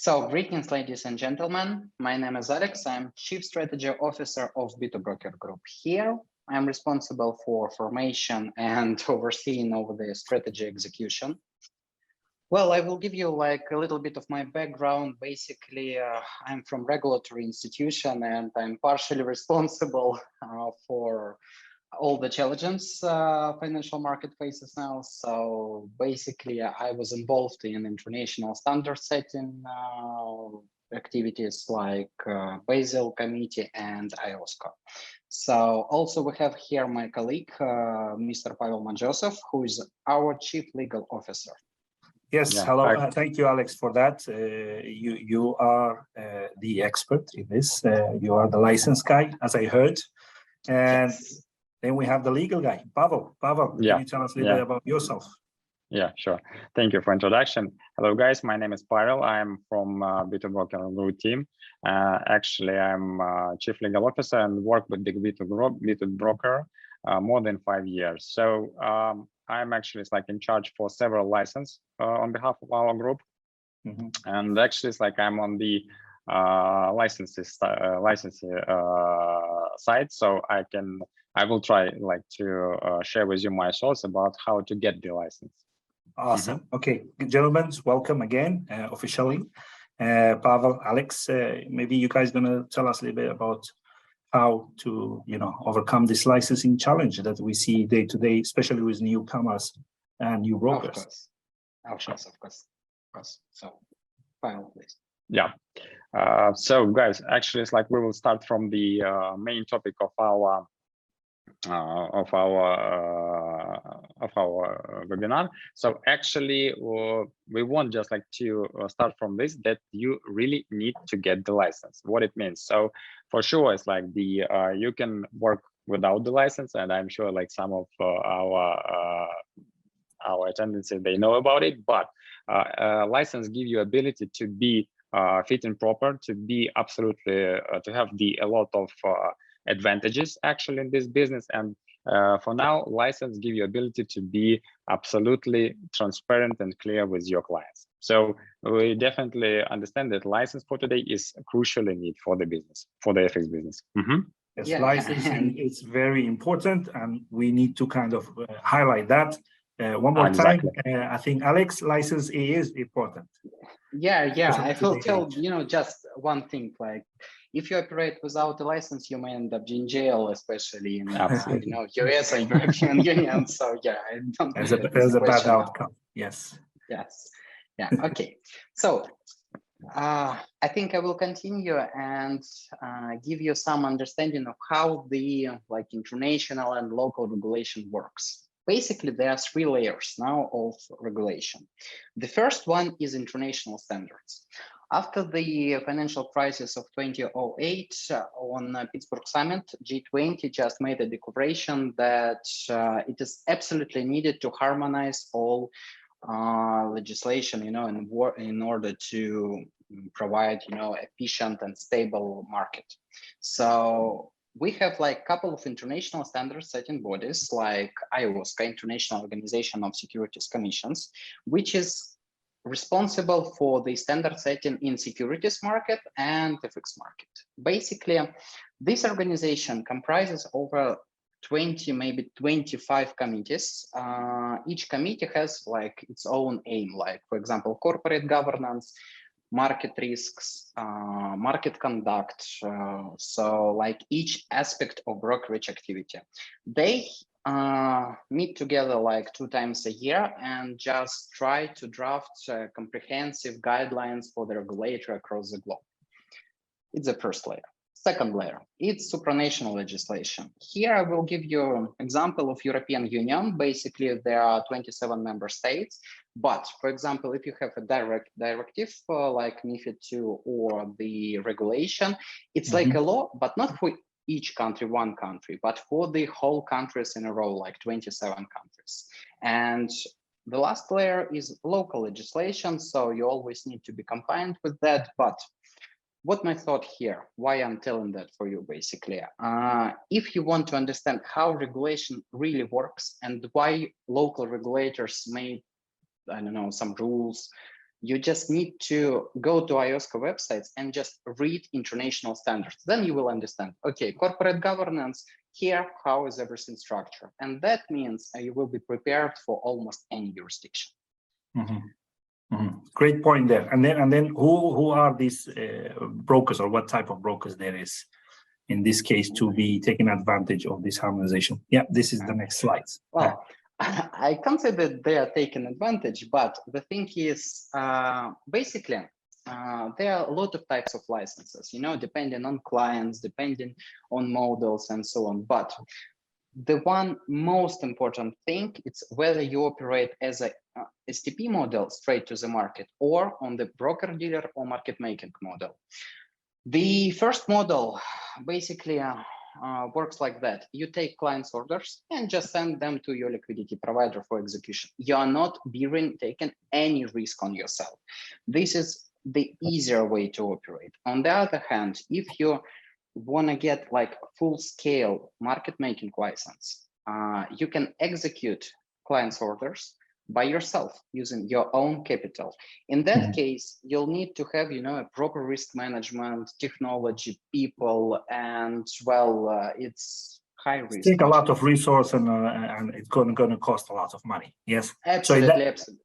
So, greetings, ladies and gentlemen. My name is Alex. I'm Chief Strategy Officer of B2 Broker Group. Here, I'm responsible for formation and overseeing over the strategy execution. Well, I will give you like a little bit of my background. Basically, I'm from regulatory institution and I'm partially responsible for all the challenges financial market faces now. So basically, I was involved in international standard setting activities like Basel Committee and IOSCO. So also we have here my colleague, Mr. Pavel Manzhosov, who is our Chief Legal Officer. Yes, hello. Thank you, Alex, for that. You are the expert in this. You are the license guy, as I heard. And yes. Then we have the legal guy, Pavel. Pavel, can you tell us a little bit about yourself? Yeah, sure. Thank you for introduction. Hello, guys. My name is Pavel. I'm from B2 Broker Group team. Actually, I'm Chief Legal Officer and work with Big B2 Broker more than 5 years. So I'm actually in charge for several licenses on behalf of our group. And actually, I'm on the licensing side, so I will try to share with you my thoughts about how to get the license. Awesome. Okay, gentlemen, welcome again officially. Pavel, Alex, maybe you guys gonna tell us a little bit about how to overcome this licensing challenge that we see day to day, especially with newcomers and new brokers. Of course. So, Pavel, please. Yeah. So, guys, actually, we will start from the main topic of our webinar. So actually, we want just to start from this, that you really need to get the license. What it means. So for sure, it's you can work without the license, and I'm sure some of our attendees, they know about it. But license give you ability to be fit and proper, to be absolutely to have a lot of advantages actually in this business. And for now, license give you ability to be absolutely transparent and clear with your clients. So we definitely understand that license for today is crucially need for the business, for the FX business. Yes, licensing is very important, and we need to kind of highlight that one more time. I think Alex, license is important. Yeah. I will tell just one thing. If you operate without a license, you may end up in jail, especially in US or European Union. So yeah, I don't think there's a bad outcome. Yes. Yeah. Okay. So I think I will continue and give you some understanding of how the international and local regulation works. Basically, there are 3 layers now of regulation. The first one is international standards. After the financial crisis of 2008, on Pittsburgh Summit, G20 just made a declaration that it is absolutely needed to harmonize all legislation, in order to provide, efficient and stable market. So we have a couple of international standard setting bodies like IOSCO, International Organization of Securities Commissions, which is responsible for the standard setting in securities market and FX market. Basically, this organization comprises over 20, maybe 25 committees. Each committee has its own aim, for example, corporate governance, market risks, market conduct. So each aspect of brokerage activity. They meet together 2 times a year and just try to draft comprehensive guidelines for the regulator across the globe. It's the first layer. Second layer, it's supranational legislation. Here I will give you an example of European Union. Basically, there are 27 member states. But for example, if you have a directive like MiFID II or the regulation, it's like a law, but not for each country, one country, but for the whole countries in a row, 27 countries. And the last layer is local legislation. So you always need to be compliant with that. But what my thought here, why I'm telling that for you, basically, if you want to understand how regulation really works and why local regulators made, some rules, You just need to go to IOSCO websites and just read international standards. Then you will understand, okay, corporate governance, here, how is everything structured? And that means you will be prepared for almost any jurisdiction. Great point there. And then who are these brokers, or what type of brokers there is in this case to be taking advantage of this harmonization? Yeah, this is the next slide. Well, I can't say that they are taking advantage, but the thing is, basically, there are a lot of types of licenses, depending on clients, depending on models and so on. But the one most important thing is whether you operate as a STP model straight to the market, or on the broker dealer or market making model. The first model basically works like that. You take clients' orders and just send them to your liquidity provider for execution. You are not taking any risk on yourself. This is the easier way to operate. On the other hand, if you want to get like full-scale market making license, you can execute clients' orders by yourself using your own capital. In that case, you'll need to have, a proper risk management, technology, people, and it's high risk. Take a lot of resource and it's going to cost a lot of money. Yes, absolutely, absolutely.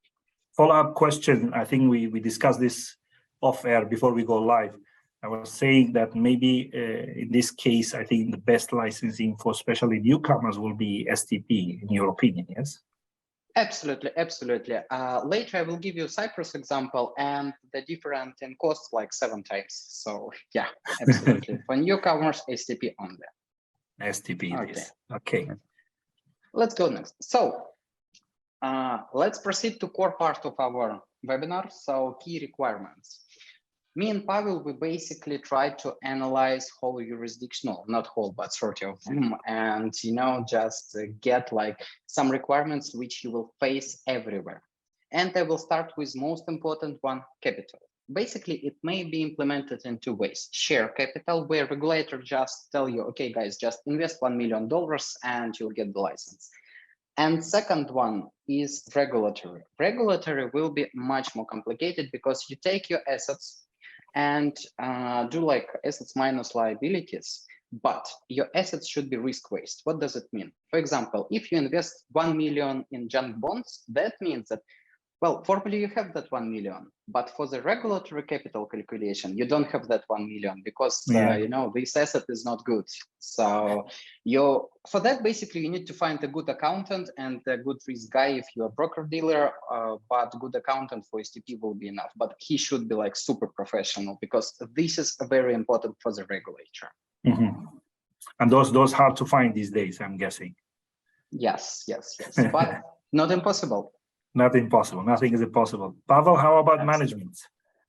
Follow-up question. I think we discussed this off air before we go live. I was saying that maybe in this case, I think the best licensing for especially newcomers will be STP, in your opinion, yes? Absolutely, absolutely. Later, I will give you Cyprus example, and the difference in costs like 7 times. So yeah, absolutely. For newcomers, STP only. STP, okay. Okay. Let's go next. So let's proceed to core part of our webinar. So key requirements. Me and Pavel, we basically tried to analyze whole jurisdictional, not whole, but sort of them, and just get like some requirements which you will face everywhere. And I will start with most important one, capital. Basically, it may be implemented in 2 ways. Share capital, where regulator just tell you, okay, guys, just invest $1 million and you'll get the license. And second one is regulatory. Regulatory will be much more complicated because you take your assets and do like assets minus liabilities, but your assets should be risk-based. What does it mean? For example, if you invest 1 million in junk bonds, that means that, well, formally you have that 1 million, but for the regulatory capital calculation, you don't have that 1 million because this asset is not good. So for that, basically, you need to find a good accountant and a good risk guy if you're a broker dealer, but good accountant for STP will be enough. But he should be like super professional because this is very important for the regulator. And those hard to find these days, I'm guessing. Yes, but not impossible. Not impossible. Nothing is impossible. Pavel, how about management?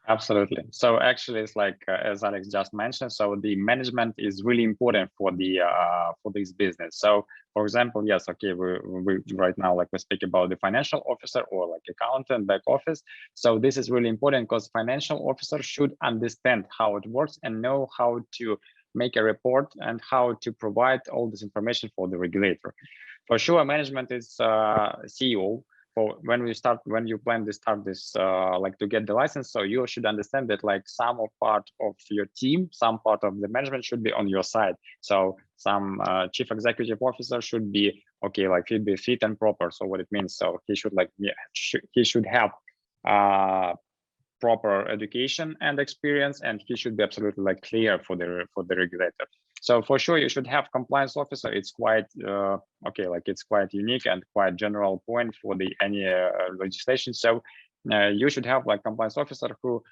Absolutely. So actually, it's like as Alex just mentioned. So the management is really important for this business. So, for example, yes, okay, we right now we speak about the financial officer or like accountant, back office. So this is really important because financial officer should understand how it works and know how to make a report and how to provide all this information for the regulator. For sure, management is CEO. For when you plan to start this, to get the license, so you should understand that some part of your team, some part of the management should be on your side. So some chief executive officer should be okay, he'd be fit and proper. So what it means, so he should have proper education and experience, and he should be absolutely clear for the regulator. So for sure, you should have compliance officer. It's quite it's quite unique and quite general point for any legislation. So you should have compliance officer who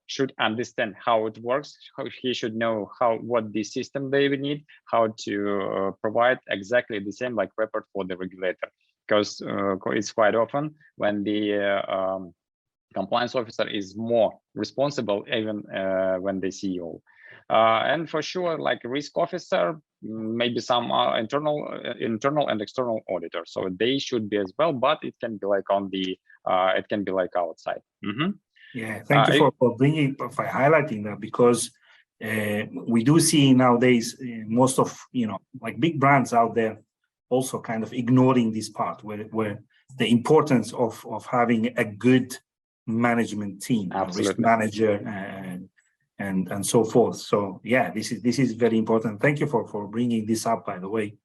should understand how it works. He should know what the system they would need, how to provide exactly the same report for the regulator. Because it's quite often when the compliance officer is more responsible even when the CEO. And for sure, risk officer, maybe some internal and external auditor. So they should be as well, but it can be it can be outside. Yeah, thank you for highlighting that, because we do see nowadays most of big brands out there also kind of ignoring this part where the importance of having a good management team, a risk Absolutely. manager, and so forth. So yeah, this is very important. Thank you for bringing this up, by the way,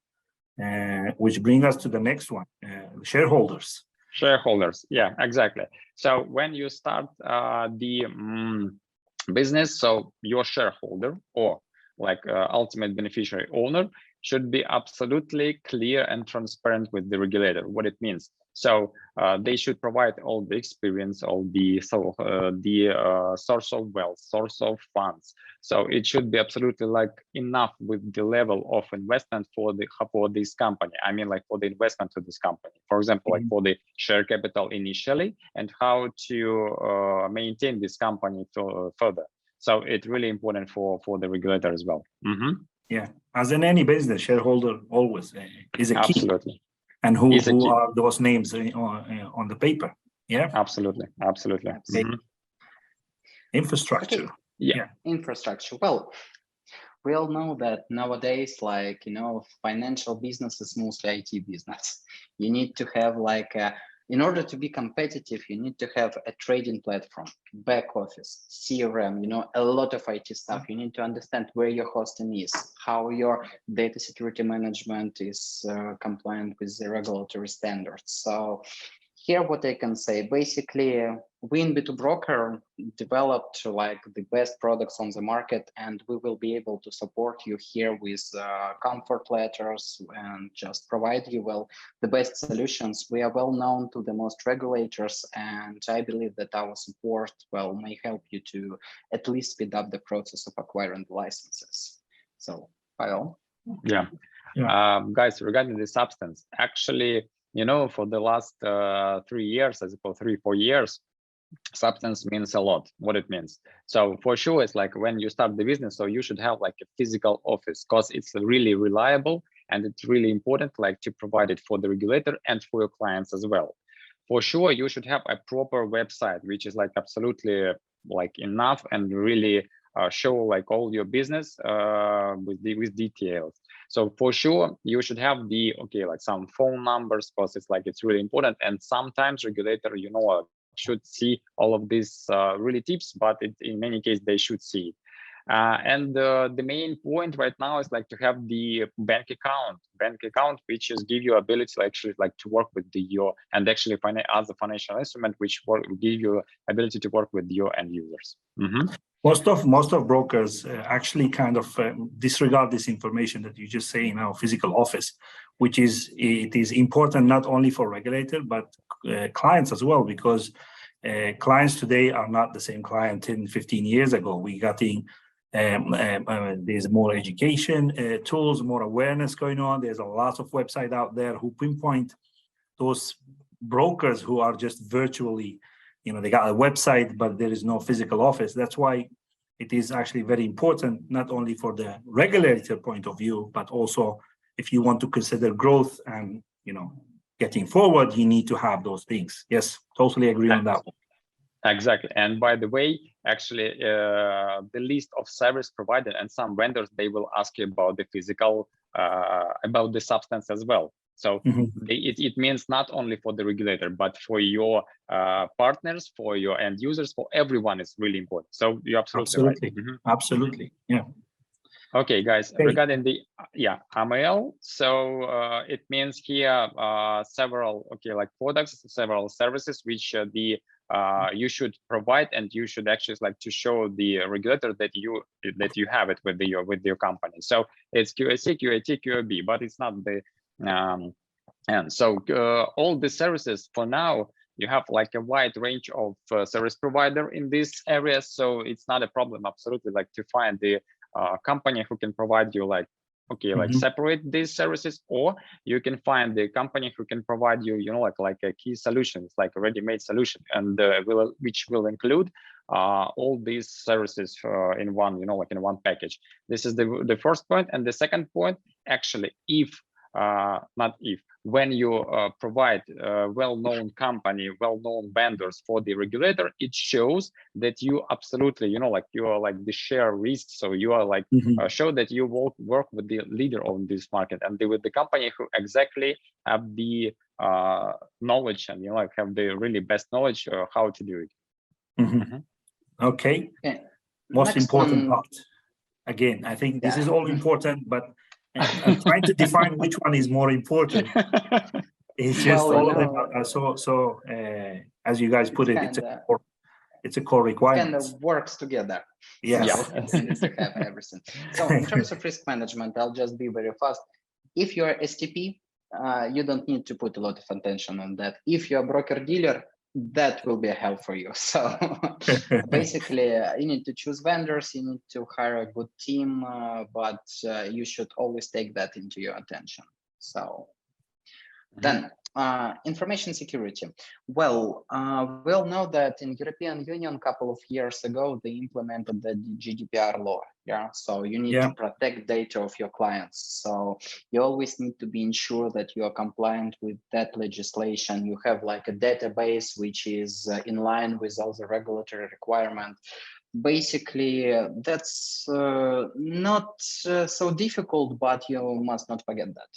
which brings us to the next one, shareholders. Shareholders, yeah, exactly. So when you start the business, so your shareholder or like ultimate beneficiary owner should be absolutely clear and transparent with the regulator, what it means. So they should provide all the experience, all the source of wealth, source of funds. So it should be absolutely like enough with the level of investment for this company. I mean, like for the investment to this company, for example, like for the share capital initially, and how to maintain this company further. So it's really important for the regulator as well. Yeah, as in any business, shareholder always is a key. Absolutely. And who are those names on the paper? Yeah, absolutely. Infrastructure. Okay. Yeah. Infrastructure. Well, we all know that nowadays, like, financial business is mostly IT business. You need to have like in order to be competitive, you need to have a trading platform, back office, CRM, a lot of IT stuff. You need to understand where your hosting is, how your data security management is compliant with the regulatory standards. So here, what I can say, basically, we in B2 Broker developed like the best products on the market, and we will be able to support you here with comfort letters and just provide you, the best solutions. We are well known to the most regulators, and I believe that our support, may help you to at least speed up the process of acquiring the licenses. So, Pavel? Yeah. Guys, regarding the substance, actually, for the last 3 years, I suppose 3-4 years, substance means a lot, what it means. So for sure, it's like when you start the business, so you should have like a physical office, because it's really reliable and it's really important like to provide it for the regulator and for your clients as well. For sure, you should have a proper website, which is like absolutely like enough and really show like all your business with details. So for sure, you should have like some phone numbers, because it's really important. And sometimes regulator, should see all of these really tips, but in many cases they should see it. And the main point right now is like to have the bank account, which is give you ability to actually like to work with and actually as a financial instrument, which give you ability to work with your end users. Most of brokers actually kind of disregard this information that you just say in our physical office, which is important not only for regulator but clients as well, because clients today are not the same client 10-15 years ago. We getting there's more education tools, more awareness going on. There's a lot of website out there who pinpoint those brokers who are just virtually, they got a website, but there is no physical office. That's why it is actually very important, not only for the regulator point of view, but also if you want to consider growth and, getting forward, you need to have those things. Yes, totally agree on that one. Exactly. And by the way, actually, the list of service providers and some vendors, they will ask you about the physical, about the substance as well. So it means not only for the regulator, but for your partners, for your end users, for everyone is really important. So you're absolutely right. Absolutely. Yeah. Okay, guys, regarding the AML, so it means here several like products, several services which you should provide, and you should actually like to show the regulator that you have it with your company. So it's QAC, QAT, QAB, but it's not the and so all the services for now, you have like a wide range of service provider in this area, so it's not a problem absolutely like to find the company who can provide you like separate these services, or you can find the company who can provide you like a key solutions, like a ready-made solution, and which will include all these services in one in one package. This is the first point. And the second point, actually, when you provide well-known company, well-known vendors for the regulator, it shows that you absolutely, you are like the share risk. So you are like show that you work with the leader on this market, and with the company who exactly have the knowledge and have the really best knowledge how to do it. Okay. Okay. Most Next important one. part. Again, I think this Yeah. is all important, but I'm trying to define which one is more important. It's just Well, all of them are so as you guys put it, it's a core requirement. Kind of works together. Yes. So it needs to have everything. So in terms of risk management, I'll just be very fast. If you're STP, you don't need to put a lot of attention on that. If you're a broker dealer, that will be a help for you. So basically, you need to choose vendors, you need to hire a good team, but you should always take that into your attention. So then information security. Well, we all know that in European Union a couple of years ago, they implemented the GDPR law. Yeah, so you need to protect data of your clients. So you always need to be ensured that you are compliant with that legislation. You have like a database which is in line with all the regulatory requirements. Basically, that's not so difficult, but you must not forget that.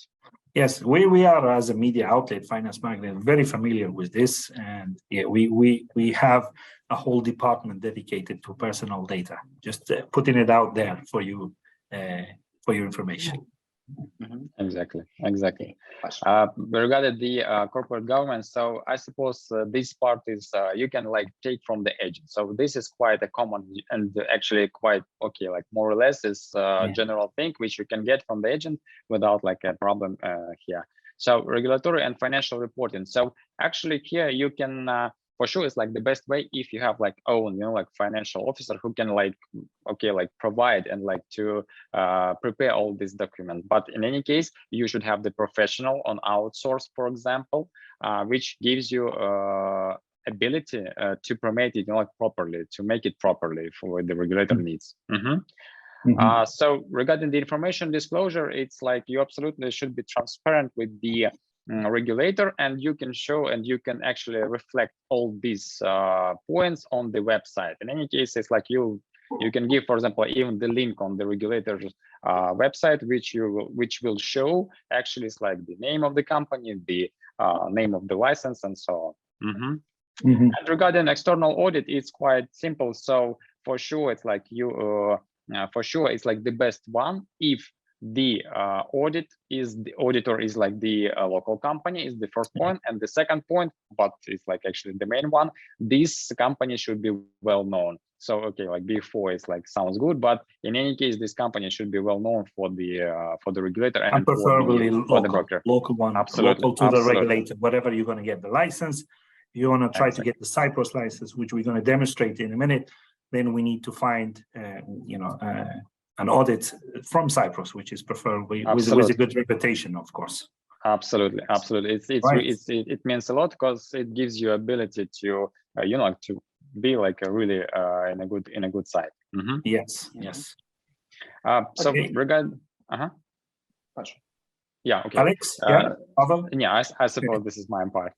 Yes, we are, as a media outlet, Finance Magnet, very familiar with this, and yeah, we have a whole department dedicated to personal data. Just putting it out there for you, for your information. Exactly. Regarding the corporate governance, so I suppose this part is you can like take from the agent. So this is quite a common and actually quite okay, like more or less is general thing which you can get from the agent without like a problem here. So regulatory and financial reporting. So actually here you can for sure it's like the best way if you have like own, you know, like financial officer who can like, okay, like provide and like to prepare all these documents. But in any case, you should have the professional on outsource, for example, which gives you ability to promote it, you know, like properly, to make it properly for the regulator needs. So regarding the information disclosure, it's like you absolutely should be transparent with the regulator, and you can show and you can actually reflect all these points on the website. In any case, it's like you can give, for example, even the link on the regulator's website, which will show actually it's like the name of the company, the name of the license, and so on. And regarding external audit, it's quite simple. So for sure, it's like you for sure it's like the best one if the auditor is like the local company is the first point, and the second point, but it's like actually the main one, this company should be well known. So okay, like before it's like sounds good, but in any case this company should be well known for the regulator and preferably for the broker. Local one, absolutely, local to the regulator. Whatever you're going to get the license, you want to try to get the Cyprus license, which we're going to demonstrate in a minute. Then we need to find an audit from Cyprus, which is preferably with a good reputation, of course. Absolutely. It means a lot because it gives you ability to you know, to be like a really in a good side. Yes. So regard yeah, okay, Alex, Pavel? Yeah, I suppose this is my part.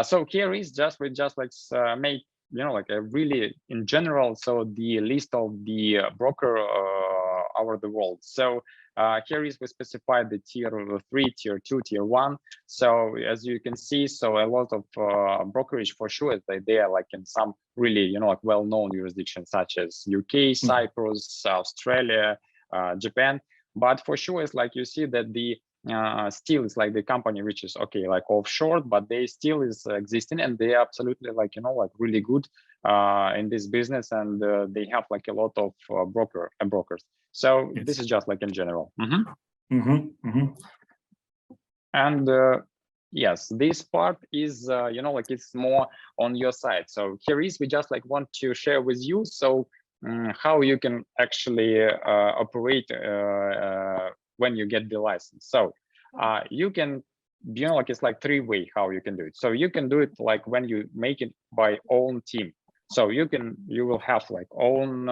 So here is just we just like make, you know, like a really in general, so the list of the broker over the world. So here is we specified the tier 3, tier 2, tier 1. So as you can see, so a lot of brokerage for sure they are like in some really, you know, like well-known jurisdictions such as UK, Cyprus, Australia, Japan. But for sure, it's like you see that the still is like the company which is okay, like offshore, but they still is existing, and they are absolutely like, you know, like really good in this business, and they have like a lot of brokers. So this is just like in general. And yes, this part is you know, like it's more on your side. So here is we just like want to share with you so how you can actually operate when you get the license. So you can, you know, like it's like 3 ways how you can do it. So you can do it like when you make it by own team. So you will have like own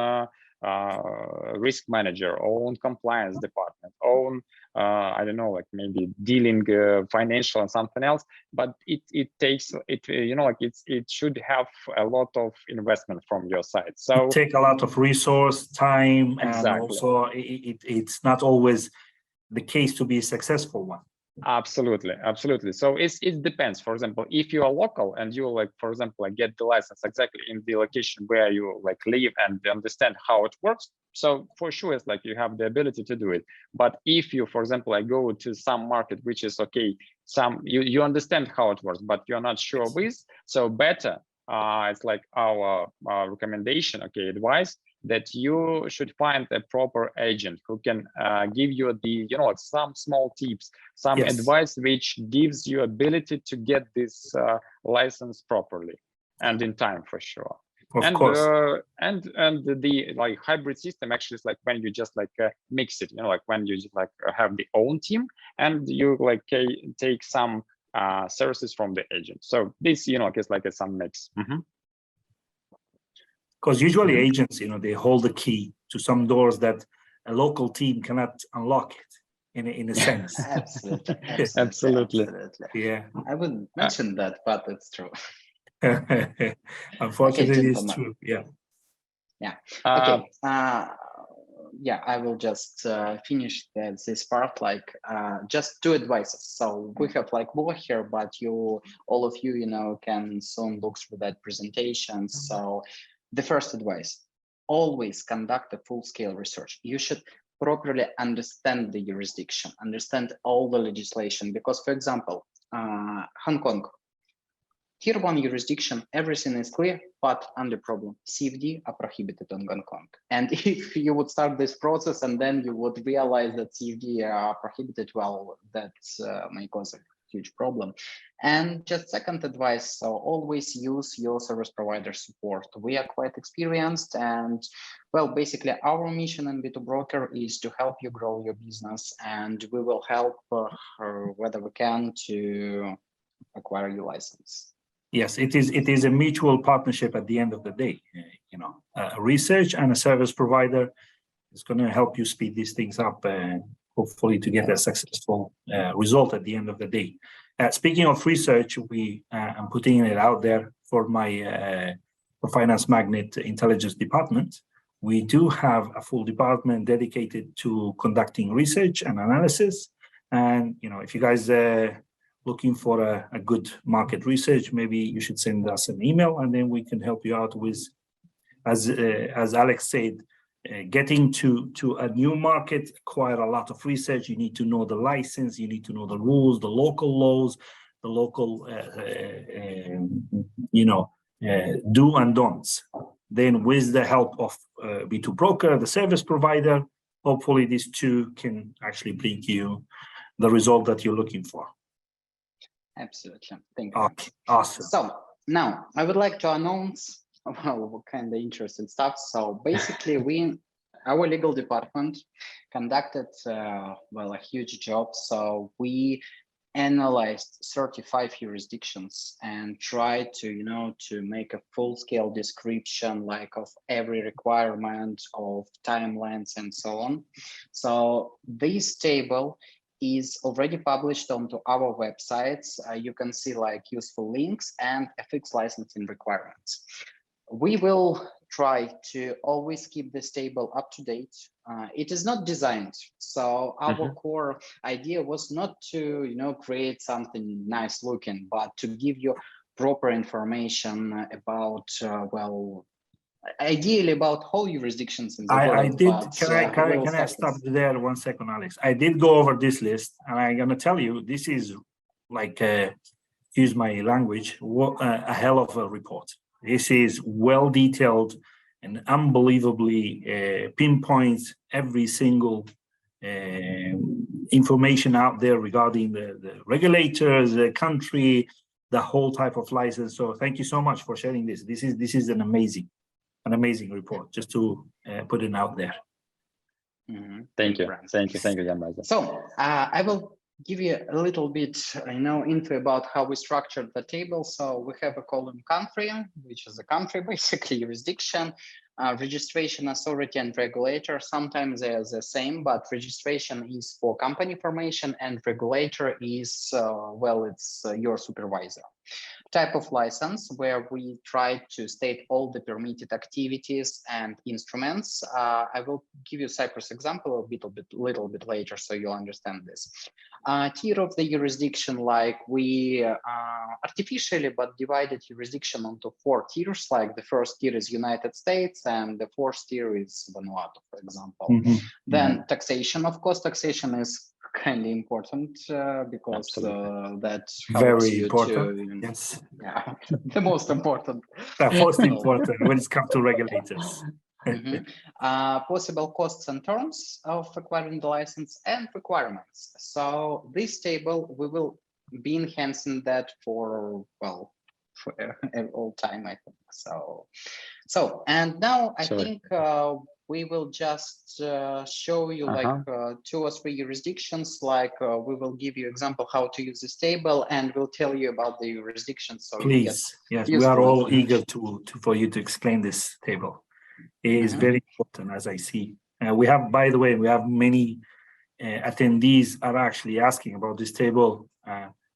risk manager, own compliance department, own I don't know, like maybe dealing financial and something else. But it takes it, you know, like it should have a lot of investment from your side. So take a lot of resource, time, exactly. And also it's not always the case to be a successful one. Absolutely, absolutely. So it depends. For example, if you are local and you like, for example, like get the license exactly in the location where you like live and understand how it works, so for sure it's like you have the ability to do it. But if you, for example, like go to some market which is okay, you understand how it works, but you're not sure with, so better it's like our recommendation, okay, advice, that you should find a proper agent who can give you the, you know, some small tips, some advice which gives you ability to get this license properly and in time, for sure. Of course. And the like hybrid system actually is like when you just like mix it, you know, like when you just like have the own team and you like take some services from the agent. So this, you know, is like some mix. Because usually agents, you know, they hold the key to some doors that a local team cannot unlock it in a sense. Absolutely. Absolutely. Yeah. I wouldn't mention that, but it's true. Unfortunately, it's true. Yeah. Yeah. Okay. Yeah, I will just finish this part. Like, just two advices. So we have like more here, but all of you, you know, can soon look through that presentation. So the first advice: always conduct a full-scale research. You should properly understand the jurisdiction, understand all the legislation, because, for example, Hong Kong, Tier 1 jurisdiction, everything is clear, but under problem. CFD are prohibited on Hong Kong. And if you would start this process and then you would realize that CFD are prohibited, well, that may cause a huge problem. And just second advice, so always use your service provider support. We are quite experienced, and well, basically our mission in B2 Broker is to help you grow your business, and we will help whether we can to acquire your license. Yes, it is a mutual partnership at the end of the day. You know, research and a service provider is going to help you speed these things up and hopefully to get a successful result at the end of the day. Speaking of research, I'm putting it out there for my for Finance Magnet Intelligence Department. We do have a full department dedicated to conducting research and analysis. And you know, if you guys looking for a good market research, maybe you should send us an email and then we can help you out with, as Alex said, getting to a new market, acquire a lot of research. You need to know the license, you need to know the rules, the local laws, the local, you know, do and don'ts. Then with the help of B2 Broker, the service provider, hopefully these two can actually bring you the result that you're looking for. Absolutely. Thank you. Okay, awesome. So now I would like to announce what kind of interesting stuff. So basically, our legal department conducted well, a huge job. So we analyzed 35 jurisdictions and tried to, you know, to make a full-scale description like of every requirement of timelines and so on. So this table is already published onto our websites. You can see like useful links and FX licensing requirements. We will try to always keep this table up to date. It is not designed. So our core idea was not to, you know, create something nice looking, but to give you proper information about, well, ideally about whole jurisdictions in the world. I did. Can I stop there 1 second, Alex? I did go over this list, and I'm gonna tell you this is like, use my language, a hell of a report. This is well detailed and unbelievably pinpoints every single information out there regarding the regulators, the country, the whole type of license. So thank you so much for sharing this. This is an amazing report, just to put it out there. Thank you, Jan. So I will give you a little bit, you know, info about how we structured the table. So we have a column country, which is a country, basically jurisdiction, registration authority and regulator. Sometimes they are the same, but registration is for company formation and regulator is, well, it's your supervisor. type of license where we try to state all the permitted activities and instruments. I will give you Cyprus example a little bit later, so you'll understand this. Tier of the jurisdiction, like we artificially but divided jurisdiction into 4 tiers. Like the first tier is United States, and the 4th tier is Vanuatu, for example. Then taxation, of course, taxation is kind of important because that helps very you important. to, Yes, yeah, the most important. most important when it comes to regulators. Possible costs and terms of acquiring the license and requirements. So this table, we will be enhancing that for, well, for all time, I think. So and now I think we will just show you like 2 or 3 jurisdictions. Like we will give you example how to use this table, and we'll tell you about the jurisdictions. So please, yes, we are all eager for you to explain this table. It is very important, as I see. We have, by the way, we have many attendees are actually asking about this table.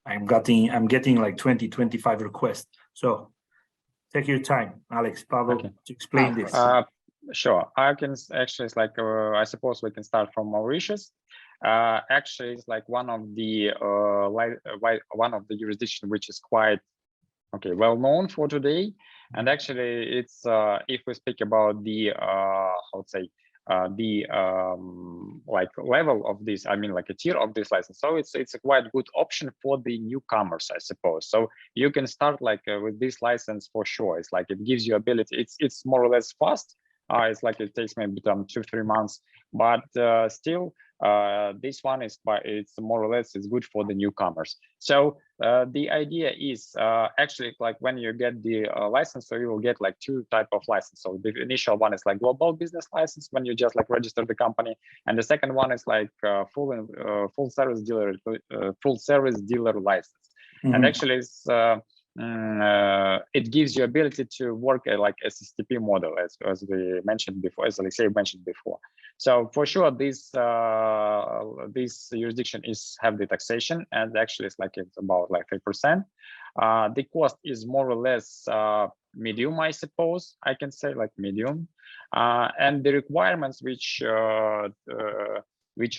I'm getting like 20, 25 requests. So take your time, Alex, Pavel, to explain this. Sure, I can actually, it's like I suppose we can start from Mauritius. Actually, it's like one of the jurisdiction which is quite well known for today. And actually, it's if we speak about the like level of this, I mean like a tier of this license. So it's a quite good option for the newcomers, I suppose. So you can start like with this license for sure. It's like it gives you ability. It's more or less fast. It's like it takes maybe 2-3 months, but still this one is it's more or less it's good for the newcomers. So the idea is actually like when you get the license, so you will get like 2 types of license. So the initial one is like global business license when you just like register the company, and the second one is like full service dealer license. And actually it's it gives you ability to work like SSTP model, as we mentioned before, as Alexei mentioned before. So for sure, this jurisdiction have the taxation, and actually it's about like 3%. The cost is more or less medium, I suppose. I can say like medium, and the requirements which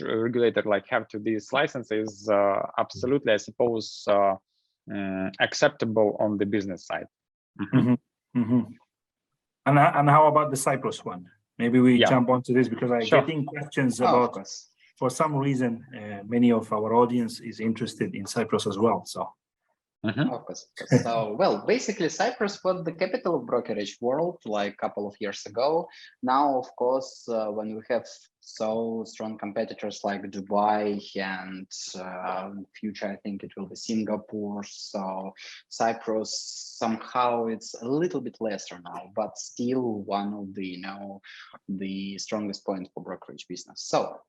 regulator like have to these licenses absolutely, I suppose, acceptable on the business side. And how about the Cyprus one? Maybe we jump onto this because I'm getting questions about, for some reason, many of our audience is interested in Cyprus as well. So. Of course. So, well, basically, Cyprus was the capital of brokerage world like a couple of years ago. Now, of course, when we have so strong competitors like Dubai and future, I think it will be Singapore. So Cyprus, somehow it's a little bit lesser now, but still one of the, the strongest point for brokerage business. So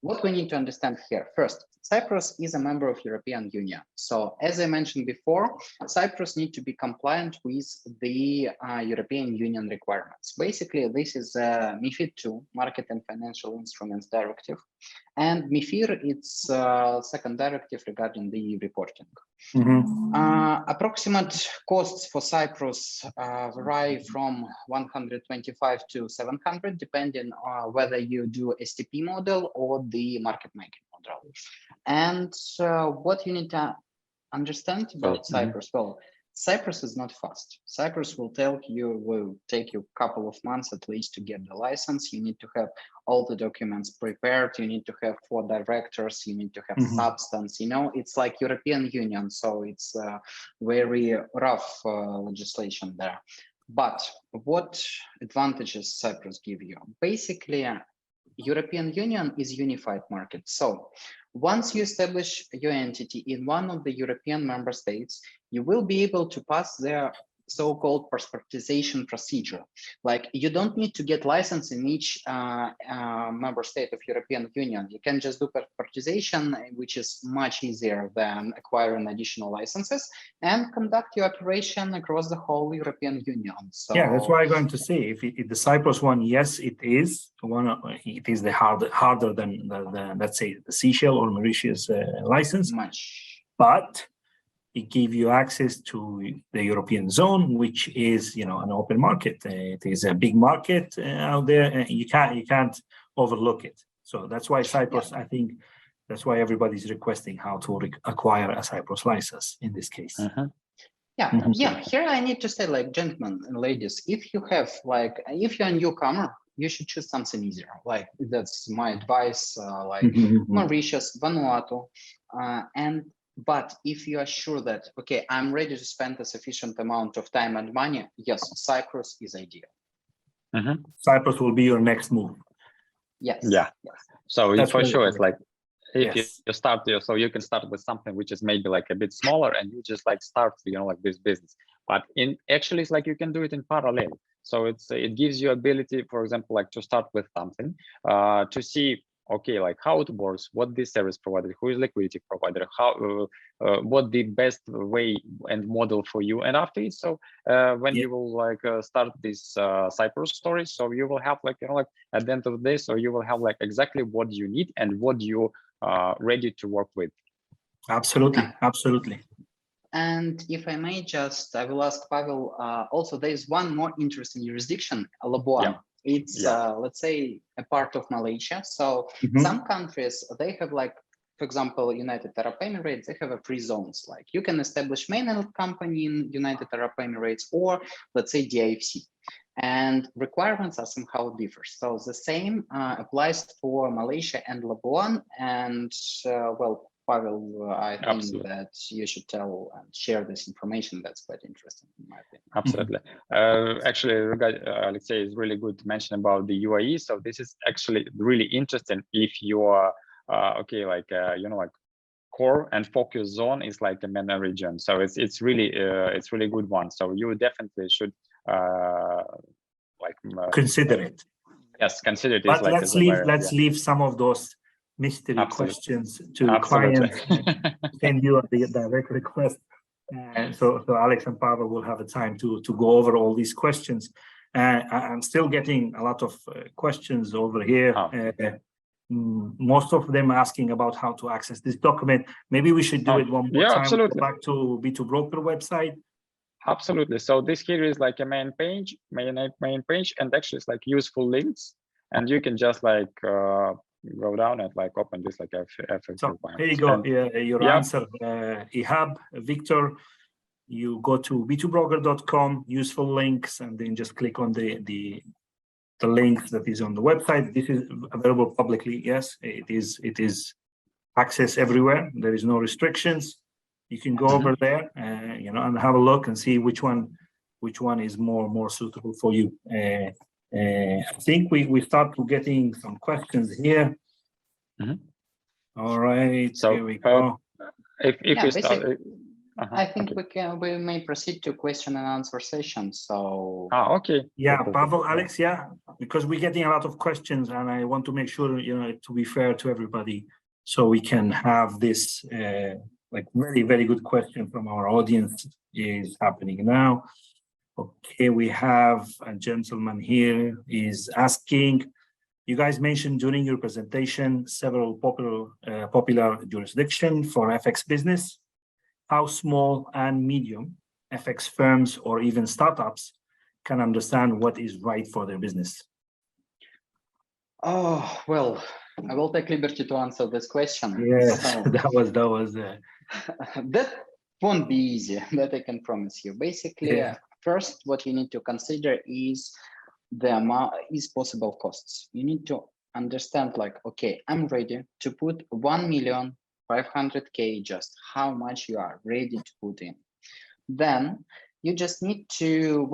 what we need to understand here, first, Cyprus is a member of European Union. So as I mentioned before, Cyprus need to be compliant with the European Union requirements. Basically, this is MiFID II, Market and Financial Instruments Directive, and MiFIR, it's second directive regarding the reporting. Approximate costs for Cyprus vary from 125 to 700, depending on whether you do STP model or the market making model. And what you need to understand about Cyprus, well, Cyprus is not fast. Cyprus will take you a couple of months at least to get the license. You need to have all the documents prepared. You need to have 4 directors. You need to have substance. It's like European Union, so it's very rough legislation there. But what advantages Cyprus give you? Basically, European Union is unified market. So once you establish your entity in one of the European member states, you will be able to pass their so-called passportization procedure. Like you don't need to get license in each member state of European Union. You can just do passportization, which is much easier than acquiring additional licenses, and conduct your operation across the whole European Union. So yeah, that's what I'm going to say. If the Cyprus one, yes, it is it is the harder than the let's say the Seychelles or Mauritius license. Much. But it gives you access to the European zone, which is, an open market. It is a big market out there, and you can't overlook it. So that's why Cyprus, I think, that's why everybody's requesting how to acquire a Cyprus license in this case. Yeah. Here I need to say, like, gentlemen and ladies, if you have if you're a newcomer, you should choose something easier. Like, that's my advice. Mauritius, Vanuatu, but if you are sure that I'm ready to spend a sufficient amount of time and money, yes, Cyprus is ideal. Cyprus will be your next move. Yes. Yeah. So for sure, it's like if you start, so you can start with something which is maybe like a bit smaller, and you just like start, like this business. But actually, it's like you can do it in parallel. So it gives you ability, for example, like to start with something, to see, like how it works, what this service provider, who is liquidity provider, how, what the best way and model for you. And after it, so when you will like start this Cyprus story, so you will have like, at the end of the day, so you will have like exactly what you need and what you ready to work with. Absolutely. And if I may I will ask Pavel, also there is one more interesting jurisdiction, Labuan. It's, let's say, a part of Malaysia. So some countries, they have like, for example, United Arab Emirates, they have a free zones. Like you can establish mainland company in United Arab Emirates, or let's say DIFC. And requirements are somehow different. So the same applies for Malaysia and Labuan. And Pavel, I think that you should tell and share this information. That's quite interesting, in my opinion. Absolutely. Actually, Alexei is really good to mention about the UAE. So this is actually really interesting if you are like core and focus zone is like the MENA region. So it's really good one. So you definitely should consider it. Yes, consider it. But let's leave some of those mystery questions to clients send you the direct request. So Alex and Pavel will have a time to go over all these questions. I'm still getting a lot of questions over here. Most of them asking about how to access this document. Maybe we should do it one more time. Absolutely. Go back to B2Broker website. Absolutely. So this here is like a main page, and actually it's like useful links, and you can just like go down and like open this like FX. So here you go. Your answer, Ihab, Victor. You go to b2broker.com, useful links, and then just click on the link that is on the website. This is available publicly. Yes, it is access everywhere. There is no restrictions. You can go over there, and have a look and see which one is more suitable for you. I think we start to getting some questions here. All right, so here we go. If you start, I think we may proceed to question and answer session. So okay. Yeah, Pavel, Alex, because we're getting a lot of questions, and I want to make sure to be fair to everybody, so we can have this like very, very good question from our audience is happening now. Okay, we have a gentleman here is asking, you guys mentioned during your presentation several popular jurisdiction for FX business. How small and medium FX firms or even startups can understand what is right for their business? Oh, well, I will take liberty to answer this question. Yes, so, that was that won't be easy, that I can promise you. Basically, first, what you need to consider is the amount is possible costs. You need to understand, like, okay, I'm ready to put 1,500,000, just how much you are ready to put in. Then you just need to,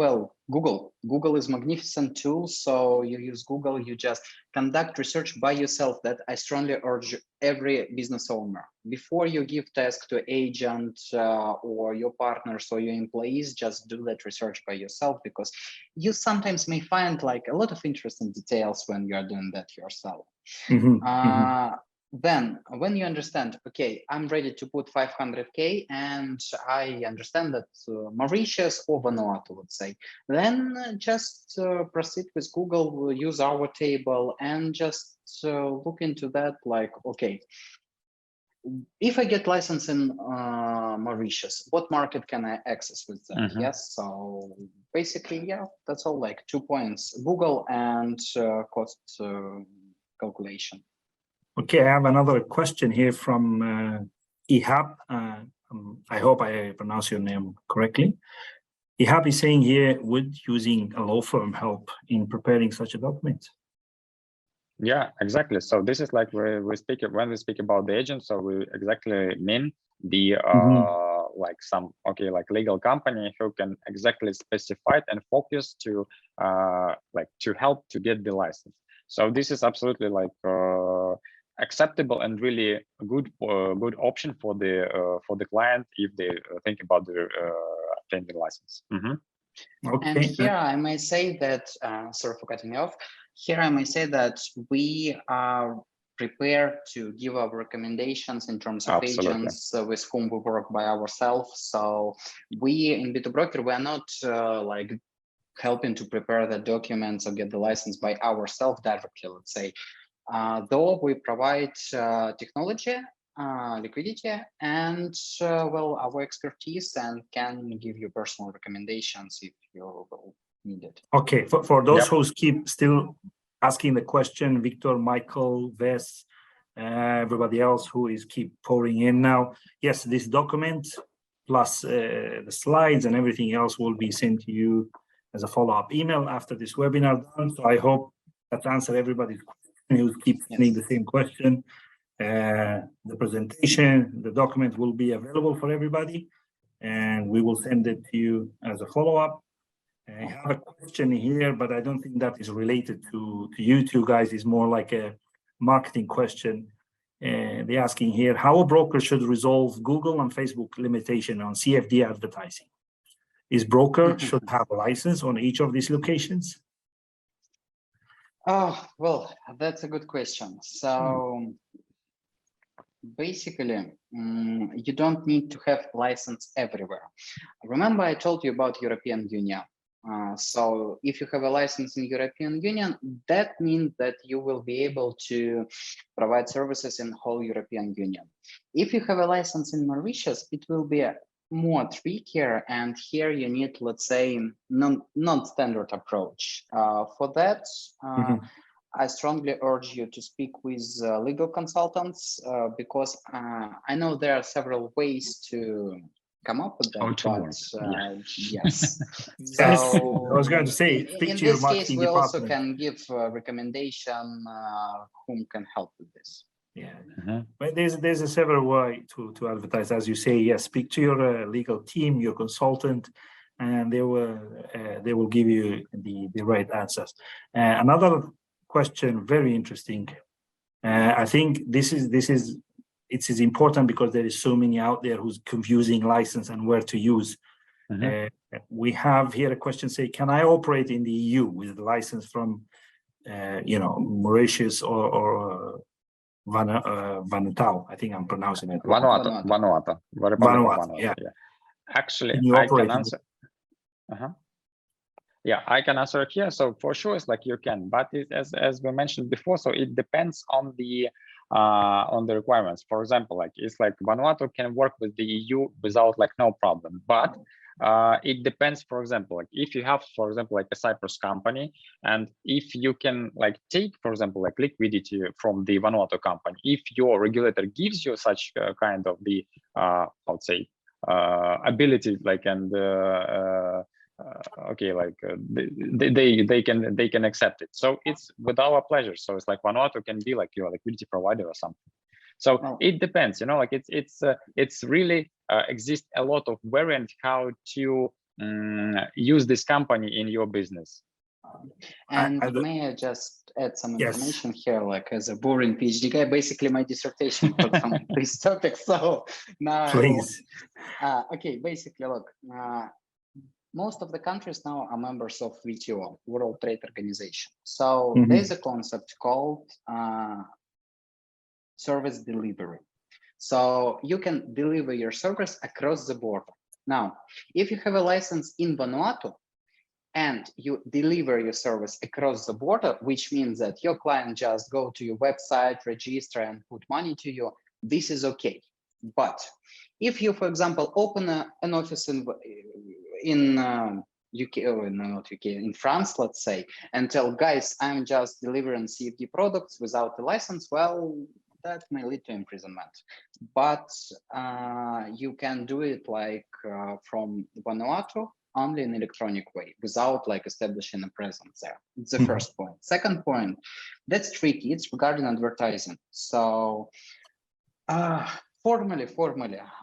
Google. Google is a magnificent tool. So you use Google, you just conduct research by yourself. That I strongly urge every business owner. Before you give task to agent or your partners or your employees, just do that research by yourself, because you sometimes may find like a lot of interesting details when you are doing that yourself. Then when you understand, okay, I'm ready to put 500K and I understand that Mauritius or Vanuatu, let's say, then just proceed with Google, use our table and just look into that, like, okay, if I get license in Mauritius, what market can I access with that? Yes, so basically, yeah, that's all. Like 2 points: Google and cost calculation. Okay, I have another question here from Ihab. I hope I pronounce your name correctly. Ihab is saying here, would using a law firm help in preparing such a document? Yeah, exactly. So this is like when we speak about the agent, so we exactly mean the like some like legal company who can exactly specify it and focus to like to help to get the license. So this is absolutely like acceptable and really a good option for the client if they think about the obtaining the license. Okay. And here I may say that, sorry for cutting you off. Here I may say that we are prepared to give our recommendations in terms of agents with whom we work by ourselves. So we in B2 Broker, we are not like helping to prepare the documents or get the license by ourselves directly, let's say. Though we provide technology, liquidity, and well, our expertise, and can give you personal recommendations if you will need it. Okay, for those who keep still asking the question, Victor, Michael, Ves, everybody else who is keep pouring in now, yes, this document plus the slides and everything else will be sent to you as a follow-up email after this webinar done. So I hope that answered everybody's question who keeps sending the same question. The presentation, the document will be available for everybody, and we will send it to you as a follow-up. I have a question here, but I don't think that is related to you two guys. It's more like a marketing question. They're asking here, how a broker should resolve Google and Facebook limitation on CFD advertising? Is broker should have a license on each of these locations? Oh, well, that's a good question. So basically, you don't need to have license everywhere. Remember, I told you about European Union. So if you have a license in European Union, that means that you will be able to provide services in whole European Union. If you have a license in Mauritius, it will be more trickier, and here you need, let's say, non-standard approach. For that, I strongly urge you to speak with legal consultants because I know there are several ways to come up with that. Yes. So I was going to say, in this case, we also can give a recommendation whom can help with this. Yeah, but there's a several way to advertise, as you say. Yes, speak to your legal team, your consultant, and they will give you the right answers. Another question, very interesting. I think this is important because there is so many out there who's confusing license and where to use. We have here a question say, can I operate in the EU with a license from Mauritius or Vanuatu? I think I'm pronouncing it. Vanuatu. Yeah. Actually, I can answer. Yeah, I can answer here. So for sure, it's like you can, but as we mentioned before, so it depends on the requirements. For example, like it's like Vanuatu can work with the EU without like no problem, but it depends. For example, like if you have, for example, like a Cyprus company, and if you can like take, for example, like liquidity from the Vanuatu company, if your regulator gives you such kind of the I would say ability, like and they can accept it. So it's with our pleasure. So it's like Vanuatu can be like your liquidity provider or something. So it depends, like it's really exists a lot of variant how to use this company in your business. And may I just add some information here, like as a boring PhD guy, basically my dissertation on this topic. So now, please. Okay, basically, look, most of the countries now are members of WTO, World Trade Organization. So there's a concept called service delivery. So you can deliver your service across the border. Now, if you have a license in Vanuatu and you deliver your service across the border, which means that your client just go to your website, register and put money to you, this is okay. But if you, for example, open an office in UK, or no, not UK, in France, let's say, and tell guys, I'm just delivering CFD products without a license, well, that may lead to imprisonment. But you can do it like from Vanuatu, only in electronic way, without like establishing a presence there. It's the first point. Second point, that's tricky. It's regarding advertising. So formally,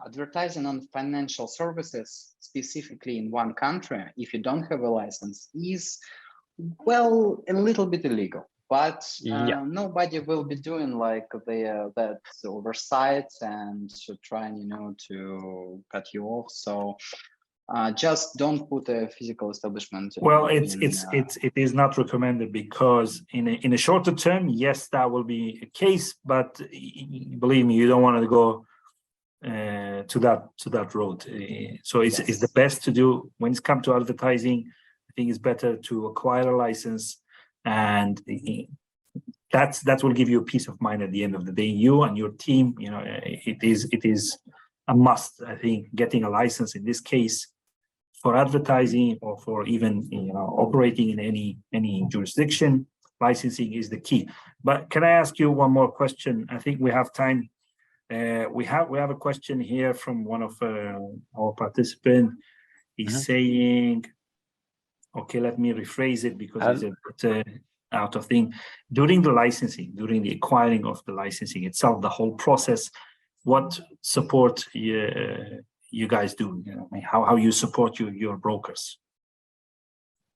advertising on financial services, specifically in one country, if you don't have a license, is, well, a little bit illegal. But nobody will be doing like that oversight and trying, to cut you off. So just don't put a physical establishment. Well, it is not recommended, because in a shorter term, yes, that will be a case, but believe me, you don't want to go to that road. So it's the best to do when it's come to advertising. I think it's better to acquire a license, and that will give you a peace of mind at the end of the day. You and your team, it is a must. I think getting a license in this case, for advertising or for even operating in any jurisdiction, licensing is the key. But can I ask you one more question? I think we have time. We have a question here from one of our participants. He's saying, okay, let me rephrase it because it's a bit out of thing. During the licensing, during the acquiring of the licensing itself, the whole process, what support you guys do? How you support your brokers?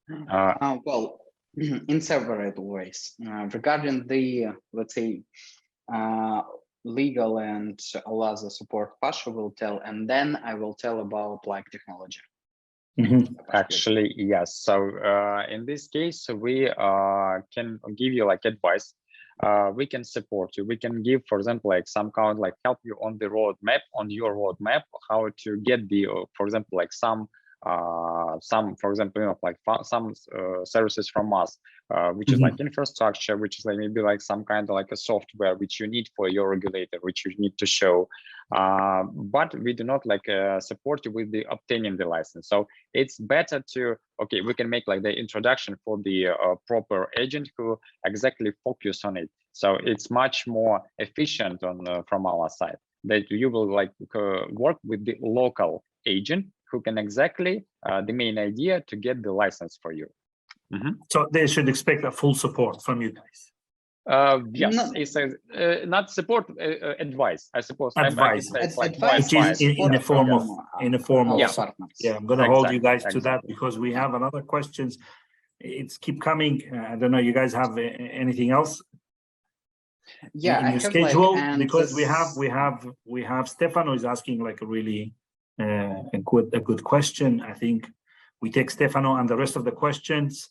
Well, in several ways. Regarding the, let's say, legal and other support, Pasha will tell, and then I will tell about like technology. Actually, yes. So in this case, we can give you like advice. We can support you. We can give, for example, like some kind, like help you on the roadmap, on your roadmap, how to get the, for example, like some, for example, like some services from us, which is like infrastructure, which is like maybe like some kind of like a software which you need for your regulator, which you need to show. But we do not like support you with the obtaining the license. So it's better to, okay, we can make like the introduction for the proper agent who exactly focus on it. So it's much more efficient on from our side, that you will like work with the local agent who can exactly the main idea to get the license for you. So they should expect a full support from you guys. Yes, No. it's not support, advice, I suppose. Advice. Advice in a form of partners. I'm going to hold you guys to that, because we have another questions. It's keep coming. I don't know, you guys have anything else in your schedule? Because we have Stefano is asking like a really a good question. I think we take Stefano and the rest of the questions.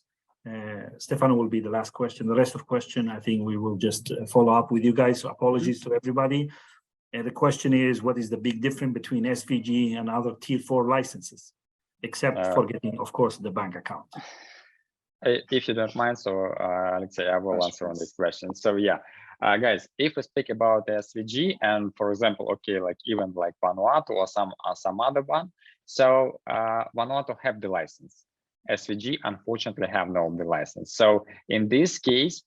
Stefano will be the last question. The rest of question, I think we will just follow up with you guys. So apologies to everybody. The question is, what is the big difference between SVG and other Tier 4 licenses, except for getting, of course, the bank account? If you don't mind, so let's say I will answer on this question. So yeah, guys, if we speak about SVG and, for example, okay, like even like Vanuatu or some other one, so Vanuatu have the license. SVG unfortunately have no the license. So in this case,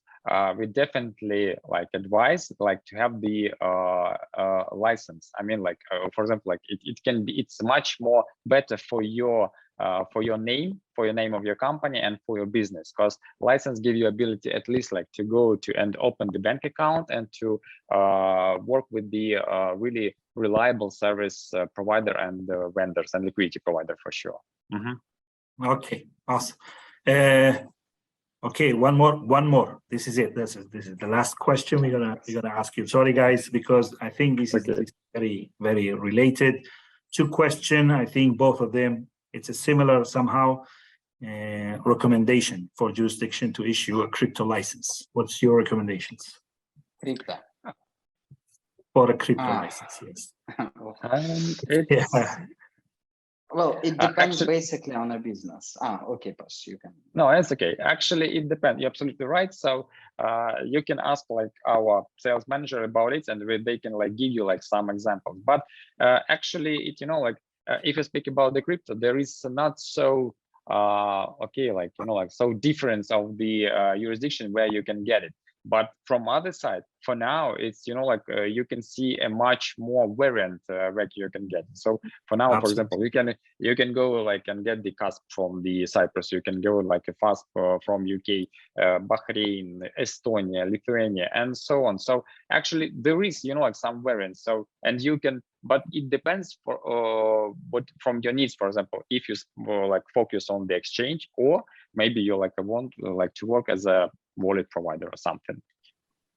we definitely like advise like to have the license. I mean, like for example, like it can be, it's much more better for your name of your company and for your business, because license give you ability at least like to go to and open the bank account and to work with the really reliable service provider and vendors and liquidity provider for sure. Okay, awesome. Okay, one more. This is it. This is the last question we're gonna ask you. Sorry, guys, because I think this is very, very related. Two questions. I think both of them, it's a similar somehow recommendation for jurisdiction to issue a crypto license. What's your recommendations? Crypto. For a crypto license, yes. Well, it depends Actually, basically on a business. Okay, Pas, you can. no, it's okay. Actually, it depends. You're absolutely right. So you can ask like our sales manager about it, and they can like give you like some examples. But actually, it like if you speak about the crypto, there is not so okay, like like so difference of the jurisdiction where you can get it. But from other side, for now, it's like you can see a much more variant where you can get. So for now, for example, you can go like and get the CASP from the Cyprus. You can go like a FASP from UK, Bahrain, Estonia, Lithuania, and so on. So actually, there is like some variants. So and you can, but it depends for what from your needs. For example, if you like focus on the exchange, or maybe you like want like to work as a wallet provider or something.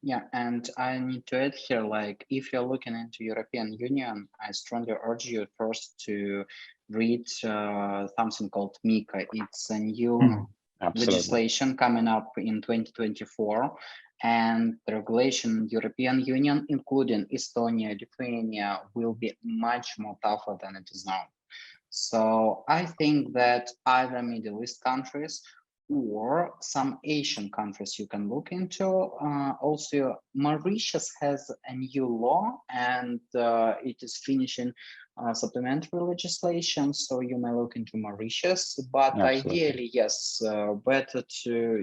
Yeah, and I need to add here, like if you're looking into European Union, I strongly urge you first to read something called MiCA. It's a new legislation coming up in 2024, and the regulation in European Union, including Estonia, Lithuania, will be much more tougher than it is now. So I think that either Middle East countries or some Asian countries you can look into. Also, Mauritius has a new law, and it is finishing supplementary legislation, so you may look into Mauritius. But ideally, yes, better to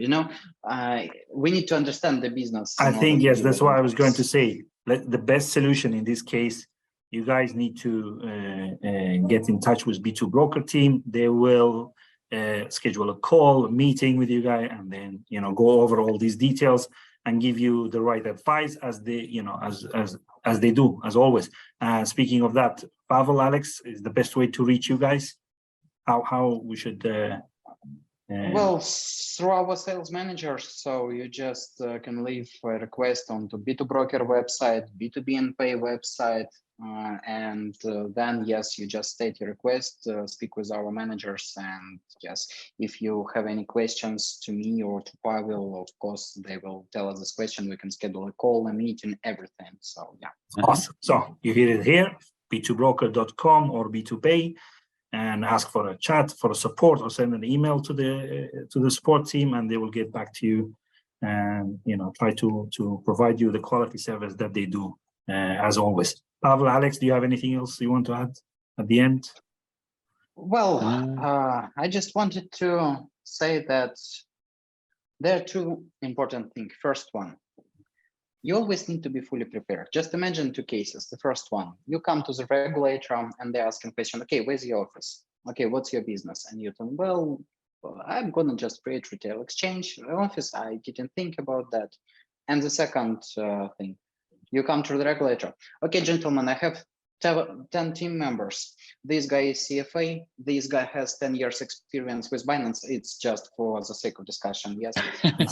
we need to understand the business. I think yes, that's what I was going to say. The best solution in this case, you guys need to get in touch with B2 Broker team. They will schedule a call, a meeting with you guys, and then go over all these details and give you the right advice as they as they do, as always. Speaking of that, Pavel, Alex, is the best way to reach you guys? How we should well, through our sales managers. So you just can leave a request on the B2 Broker website, B2B and Pay website, and then yes, you just state your request, speak with our managers, and yes, if you have any questions to me or to Pavel, of course they will tell us this question. We can schedule a call, a meeting, everything. So yeah, awesome. So you hear it here, b2broker.com or B2Pay, and ask for a chat, for a support, or send an email to the support team, and they will get back to you and try to provide you the quality service that they do, as always. Pavel, Alex, do you have anything else you want to add at the end? Well, I just wanted to say that there are two important things. First one, you always need to be fully prepared. Just imagine two cases. The first one, you come to the regulator and they're asking question, okay, where's your office? Okay, what's your business? And you tell them, well, I'm gonna just create retail exchange office. I didn't think about that. And the second thing, you come to the regulator. Okay, gentlemen, I have 10 team members. This guy is CFA. This guy has 10 years experience with Binance. It's just for the sake of discussion. Yes,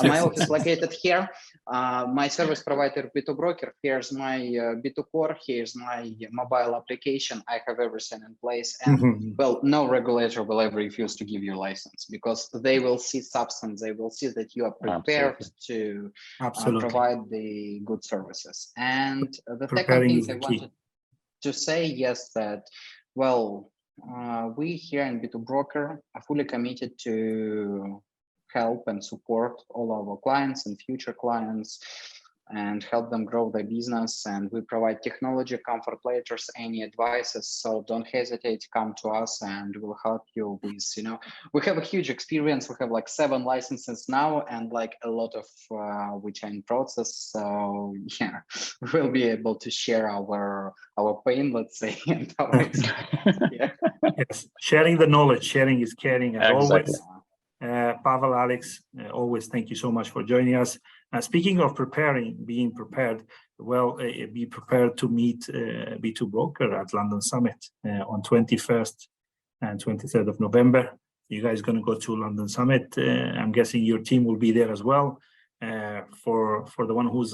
my office located here. My service provider B2 Broker. Here's my B2 Core. Here's my mobile application. I have everything in place. And well, no regulator will ever refuse to give you a license, because they will see substance. They will see that you are prepared to provide the good services. And the second thing I wanted to say, yes, that, well, we here in B2 Broker are fully committed to help and support all our clients and future clients and help them grow their business. And we provide technology, comfort letters, any advices. So don't hesitate to come to us and we'll help you with, we have a huge experience. We have like 7 licenses now and like a lot of which are in process. So yeah, we'll be able to share our pain, let's say, and our experience. Yeah. Yes, sharing the knowledge, sharing is caring as always. Pavel, Alex, always thank you so much for joining us. Speaking of being prepared, well, be prepared to meet B2 Broker at London Summit on 21st and 23rd of November. You guys going to go to London Summit. I'm guessing your team will be there as well. For the one who's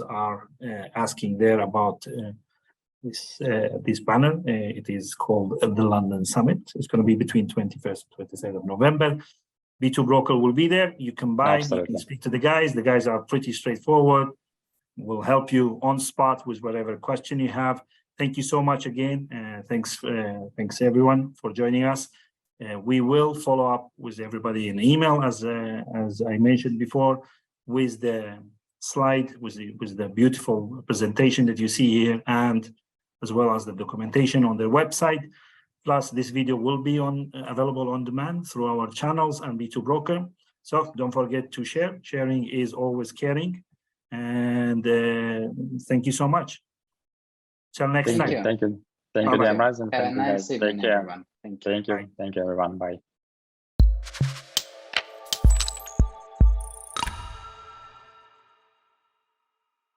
asking there about this banner, it is called the London Summit. It's going to be between 21st and 23rd of November. B2 Broker will be there. You can buy, you can speak to the guys. The guys are pretty straightforward. We'll help you on spot with whatever question you have. Thank you so much again. Thanks everyone for joining us. We will follow up with everybody in email, as I mentioned before, with the slide, with the beautiful presentation that you see here, and as well as the documentation on their website. Plus, this video will be available on demand through our channels and B2 Broker. So don't forget to share. Sharing is always caring. And thank you so much. Till next time. Thank you. Thank Bye-bye. you, Ramazan. Have a Thank you, nice guys. evening, Take care. everyone. Thank you. Thank you. Bye. Thank you, everyone. Bye.